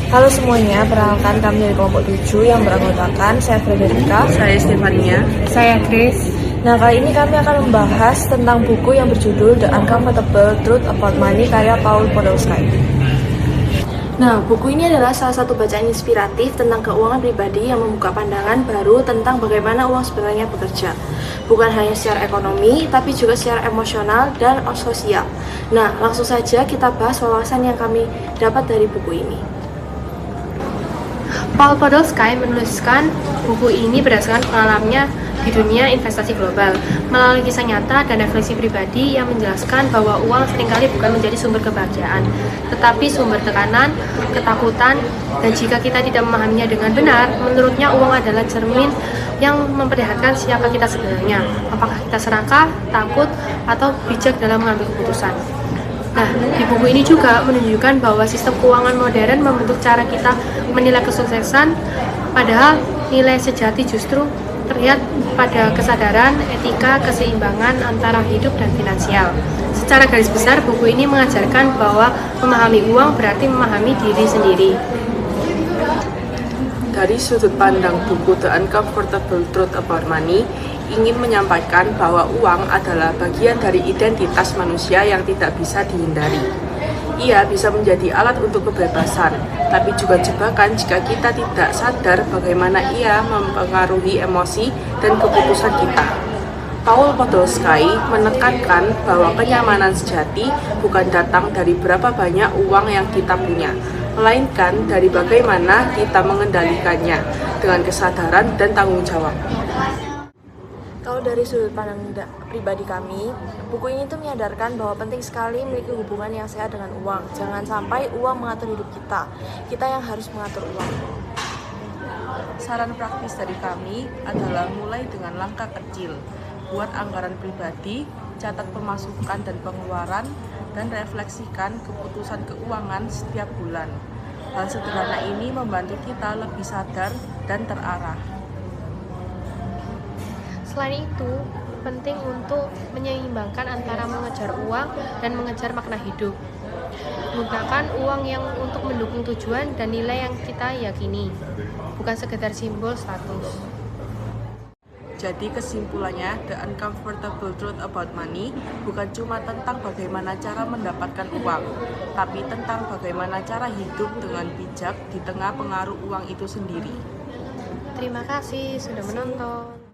Halo semuanya, perkenalkan kami dari kelompok 7 yang beranggotakan saya Frederika, Saya Stefania. Saya Grace. Nah, kali ini kami akan membahas tentang buku yang berjudul The Uncomfortable Truth About Money karya Paul Podolsky. Nah, buku ini adalah salah satu bacaan inspiratif tentang keuangan pribadi yang membuka pandangan baru tentang bagaimana uang sebenarnya bekerja. Bukan hanya secara ekonomi, tapi juga secara emosional dan sosial. Nah, langsung saja kita bahas wawasan yang kami dapat dari buku ini. Paul Podolsky menuliskan buku ini berdasarkan pengalamannya di dunia investasi global melalui kisah nyata dan refleksi pribadi yang menjelaskan bahwa uang seringkali bukan menjadi sumber kebahagiaan, tetapi sumber tekanan, ketakutan, dan jika kita tidak memahaminya dengan benar, menurutnya uang adalah cermin yang memperlihatkan siapa kita sebenarnya, apakah kita serakah, takut, atau bijak dalam mengambil keputusan. Nah, di buku ini juga menunjukkan bahwa sistem keuangan modern membentuk cara kita menilai kesuksesan, padahal nilai sejati justru terlihat pada kesadaran, etika, keseimbangan antara hidup dan finansial. Secara garis besar, buku ini mengajarkan bahwa memahami uang berarti memahami diri sendiri. Dari sudut pandang buku The Uncomfortable Truth About Money, ingin menyampaikan bahwa uang adalah bagian dari identitas manusia yang tidak bisa dihindari. Ia bisa menjadi alat untuk kebebasan, tapi juga jebakan jika kita tidak sadar bagaimana ia mempengaruhi emosi dan keputusan kita. Paul Podolsky menekankan bahwa kenyamanan sejati bukan datang dari berapa banyak uang yang kita punya, melainkan dari bagaimana kita mengendalikannya dengan kesadaran dan tanggung jawab. Kalau dari sudut pandang pribadi kami, buku ini tuh menyadarkan bahwa penting sekali memiliki hubungan yang sehat dengan uang. Jangan sampai uang mengatur hidup kita yang harus mengatur uang. Saran praktis dari kami adalah mulai dengan langkah kecil. Buat anggaran pribadi, catat pemasukan dan pengeluaran, dan refleksikan keputusan keuangan setiap bulan. Hal sederhana ini membantu kita lebih sadar dan terarah. Selain itu, penting untuk menyeimbangkan antara mengejar uang dan mengejar makna hidup. Gunakan uang yang untuk mendukung tujuan dan nilai yang kita yakini, bukan sekedar simbol status. Jadi kesimpulannya, The Uncomfortable Truth About Money bukan cuma tentang bagaimana cara mendapatkan uang, tapi tentang bagaimana cara hidup dengan bijak di tengah pengaruh uang itu sendiri. Terima kasih sudah menonton.